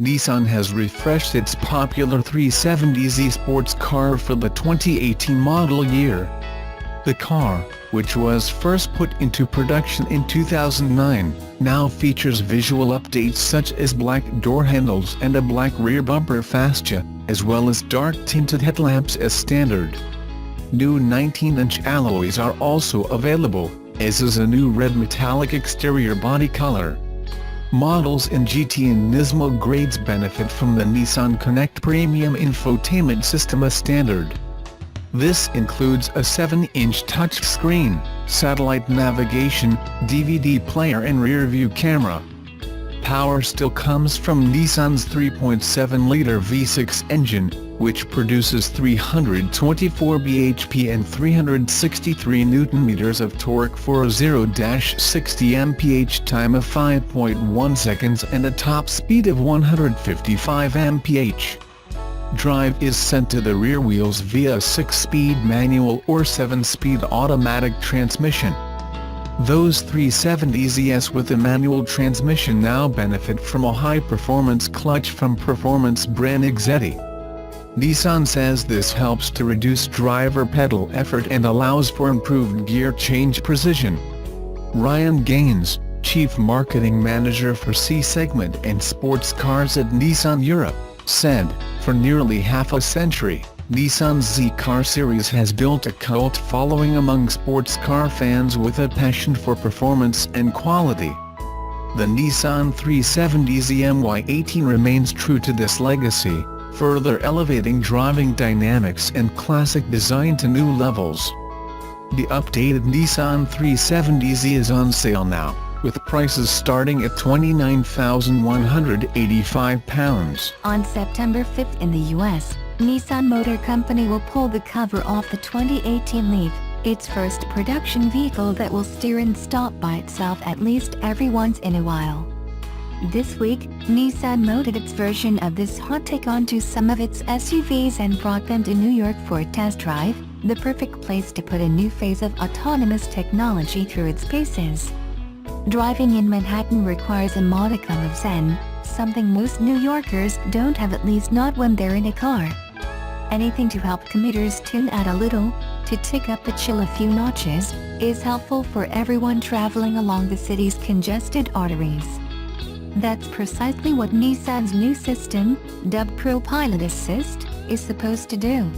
Nissan has refreshed its popular 370Z sports car for the 2018 model year. The car, which was first put into production in 2009, now features visual updates such as black door handles and a black rear bumper fascia, as well as dark tinted headlamps as standard. New 19-inch alloys are also available, as is a new red metallic exterior body color. Models in GT and Nismo grades benefit from the Nissan Connect Premium infotainment system as standard. This includes a 7-inch touchscreen, satellite navigation, DVD player and rear-view camera. Power still comes from Nissan's 3.7-liter V6 engine, which produces 324 bhp and 363 Nm of torque for a 0–60 mph time of 5.1 seconds and a top speed of 155 mph. Drive is sent to the rear wheels via a 6-speed manual or 7-speed automatic transmission. Those 370zs with a manual transmission now benefit from a high-performance clutch from Performance brand Exetti. Nissan says this helps to reduce driver pedal effort and allows for improved gear change precision. Ryan Gaines, Chief Marketing Manager for C-Segment and Sports Cars at Nissan Europe, said, "For nearly half a century, Nissan's Z-Car series has built a cult following among sports car fans with a passion for performance and quality. The Nissan 370Z MY18 remains true to this legacy, further elevating driving dynamics and classic design to new levels." The updated Nissan 370Z is on sale now, with prices starting at £29,185. On September 5 in the US, Nissan Motor Company will pull the cover off the 2018 Leaf, its first production vehicle that will steer and stop by itself at least every once in a while. This week, Nissan loaded its version of this hot take onto some of its SUVs and brought them to New York for a test drive, the perfect place to put a new phase of autonomous technology through its paces. Driving in Manhattan requires a modicum of zen, something most New Yorkers don't have, at least not when they're in a car. Anything to help commuters tune out a little, to tick up the chill a few notches, is helpful for everyone traveling along the city's congested arteries. That's precisely what Nissan's new system, dubbed ProPilot Assist, is supposed to do.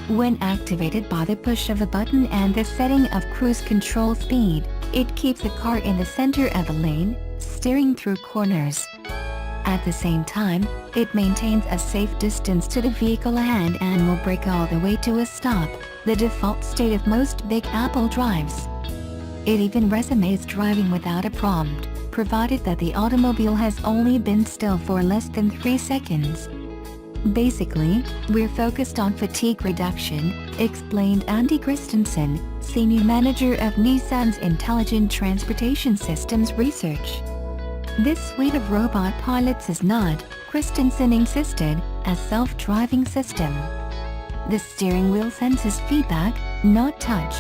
When activated by the push of a button and the setting of cruise control speed, it keeps the car in the center of a lane, steering through corners. At the same time, it maintains a safe distance to the vehicle ahead and will brake all the way to a stop, the default state of most Big Apple drives. It even resumes driving without a prompt, provided that the automobile has only been still for less than 3 seconds. "Basically, we're focused on fatigue reduction," explained Andy Christensen, Senior Manager of Nissan's Intelligent Transportation Systems Research. "This suite of robot pilots is not," Christensen insisted, "a self-driving system. The steering wheel senses feedback, not touch.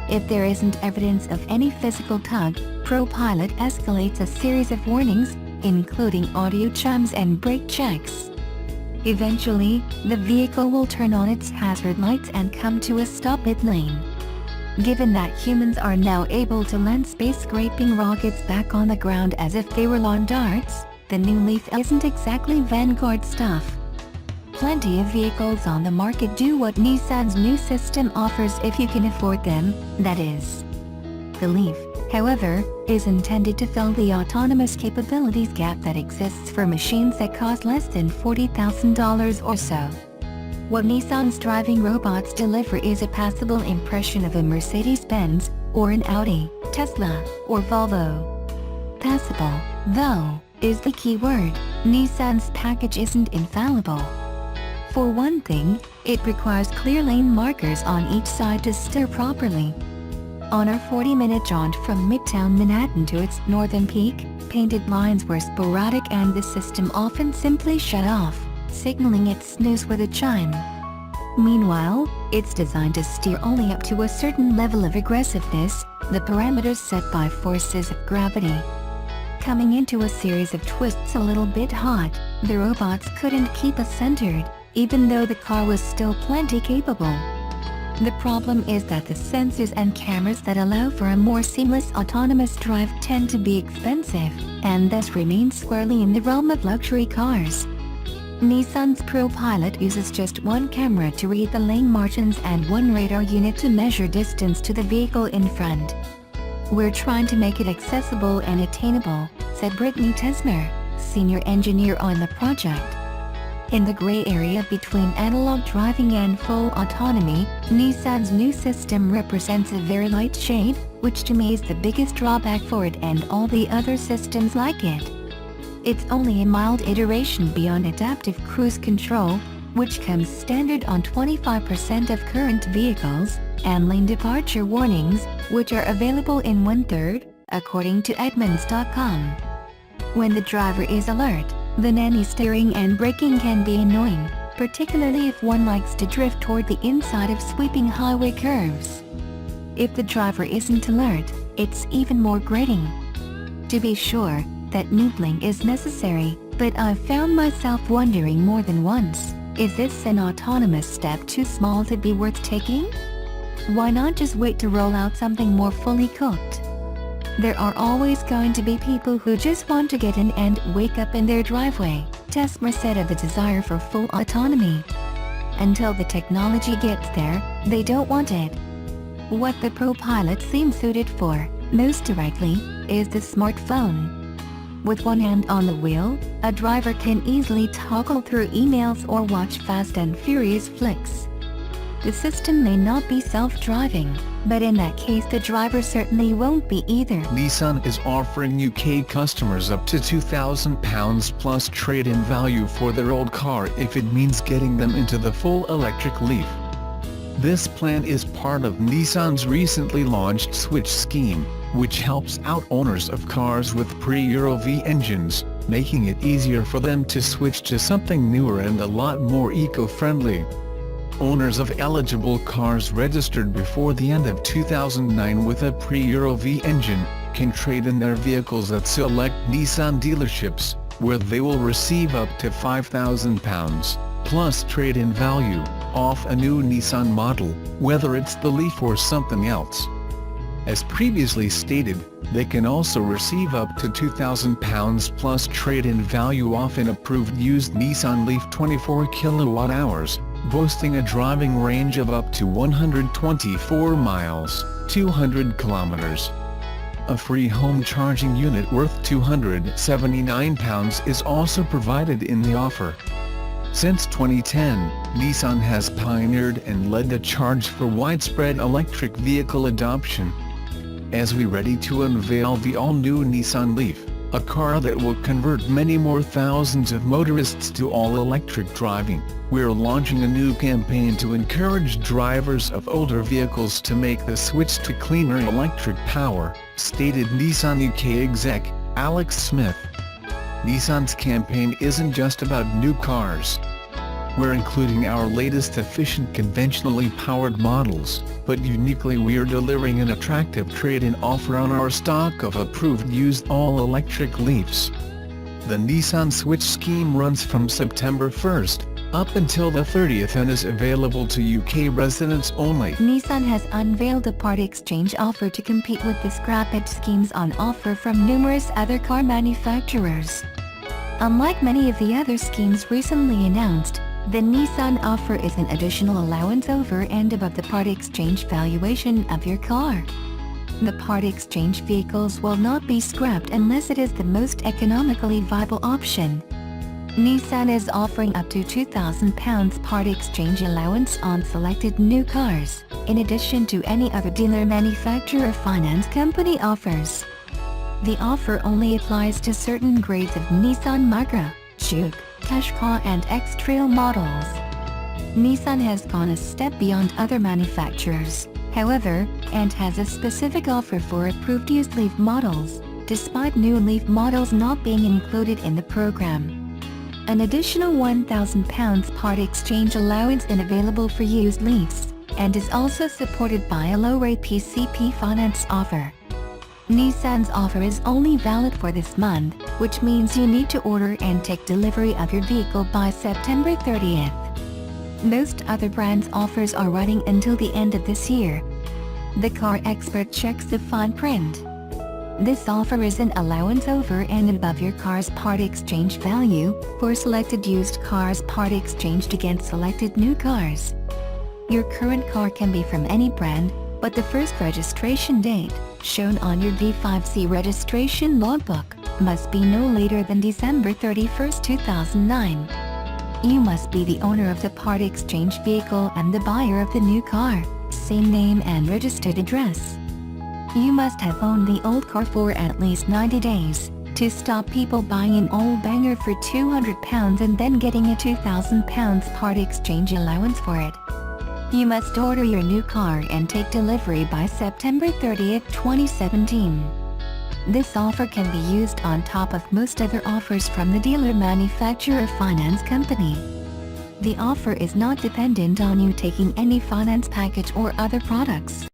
If there isn't evidence of any physical tug, ProPilot escalates a series of warnings, including audio chimes and brake checks. Eventually, the vehicle will turn on its hazard lights and come to a stop mid-lane." Given that humans are now able to land space-scraping rockets back on the ground as if they were lawn darts, the new Leaf isn't exactly vanguard stuff. Plenty of vehicles on the market do what Nissan's new system offers if you can afford them, that is. The Leaf, however, is intended to fill the autonomous capabilities gap that exists for machines that cost less than $40,000 or so. What Nissan's driving robots deliver is a passable impression of a Mercedes-Benz, or an Audi, Tesla, or Volvo. Passable, though, is the key word. Nissan's package isn't infallible. For one thing, it requires clear lane markers on each side to steer properly. On our 40-minute jaunt from Midtown Manhattan to its northern peak, painted lines were sporadic and the system often simply shut off, signaling its snooze with a chime. Meanwhile, it's designed to steer only up to a certain level of aggressiveness, the parameters set by forces of gravity. coming into a series of twists a little bit hot, the robots couldn't keep us centered, even though the car was still plenty capable. The problem is that the sensors and cameras that allow for a more seamless autonomous drive tend to be expensive, and thus remain squarely in the realm of luxury cars. Nissan's ProPilot uses just one camera to read the lane margins and one radar unit to measure distance to the vehicle in front. "We're trying to make it accessible and attainable," said Brittany Tesner, senior engineer on the project. In the gray area between analog driving and full autonomy, Nissan's new system represents a very light shade, which to me is the biggest drawback for it and all the other systems like it. It's only a mild iteration beyond adaptive cruise control, which comes standard on 25% of current vehicles, and lane departure warnings, which are available in 1/3, according to Edmunds.com. When the driver is alert, the nanny steering and braking can be annoying, particularly if one likes to drift toward the inside of sweeping highway curves. If the driver isn't alert, it's even more grating. To be sure, that noodling is necessary, but I've found myself wondering more than once, is this an autonomous step too small to be worth taking? Why not just wait to roll out something more fully cooked? There are always going to be people who just want to get in and wake up in their driveway, Tesmer said of the desire for full autonomy. Until the technology gets there, they don't want it. What the ProPilot seems suited for, most directly, is the smartphone. With one hand on the wheel, a driver can easily toggle through emails or watch Fast and Furious flicks. The system may not be self-driving, but in that case the driver certainly won't be either. Nissan is offering UK customers up to £2,000 plus trade-in value for their old car if it means getting them into the full electric Leaf. This plan is part of Nissan's recently launched Switch scheme, which helps out owners of cars with pre-Euro V engines, making it easier for them to switch to something newer and a lot more eco-friendly. Owners of eligible cars registered before the end of 2009 with a pre-Euro V engine can trade in their vehicles at select Nissan dealerships, where they will receive up to £5,000 plus trade-in value off a new Nissan model, whether it's the Leaf or something else. As previously stated, they can also receive up to £2,000 plus trade-in value off an approved used Nissan Leaf 24 kWh, boasting a driving range of up to 124 miles, 200 kilometers. A free home charging unit worth £279 is also provided in the offer. Since 2010, Nissan has pioneered and led the charge for widespread electric vehicle adoption. As we ready to unveil the all-new Nissan Leaf, a car that will convert many more thousands of motorists to all-electric driving, we're launching a new campaign to encourage drivers of older vehicles to make the switch to cleaner electric power, stated Nissan UK exec, Alex Smith. Nissan's campaign isn't just about new cars. We're including our latest efficient conventionally powered models, but uniquely we're delivering an attractive trade-in offer on our stock of approved used all-electric Leafs. The Nissan Switch scheme runs from September 1st, up until the 30th and is available to UK residents only. Nissan has unveiled a part exchange offer to compete with the scrappage schemes on offer from numerous other car manufacturers. Unlike many of the other schemes recently announced, the Nissan offer is an additional allowance over and above the part exchange valuation of your car. The part exchange vehicles will not be scrapped unless it is the most economically viable option. Nissan is offering up to £2,000 part exchange allowance on selected new cars, in addition to any other dealer manufacturer finance company offers. The offer only applies to certain grades of Nissan Micra, Juke, Qashqai and X-Trail models. Nissan has gone a step beyond other manufacturers, however, and has a specific offer for approved used Leaf models, despite new Leaf models not being included in the program. An additional £1,000 part exchange allowance is available for used Leafs, and is also supported by a low-rate PCP finance offer. Nissan's offer is only valid for this month, which means you need to order and take delivery of your vehicle by September 30th. Most other brands' offers are running until the end of this year. The car expert checks the fine print. This offer is an allowance over and above your car's part exchange value, for selected used cars part exchanged against selected new cars. Your current car can be from any brand, but the first registration date, shown on your V5C registration logbook, must be no later than December 31, 2009. You must be the owner of the part exchange vehicle and the buyer of the new car, same name and registered address. You must have owned the old car for at least 90 days, to stop people buying an old banger for £200 and then getting a £2,000 part exchange allowance for it. You must order your new car and take delivery by September 30, 2017. This offer can be used on top of most other offers from the dealer manufacturer finance company. The offer is not dependent on you taking any finance package or other products.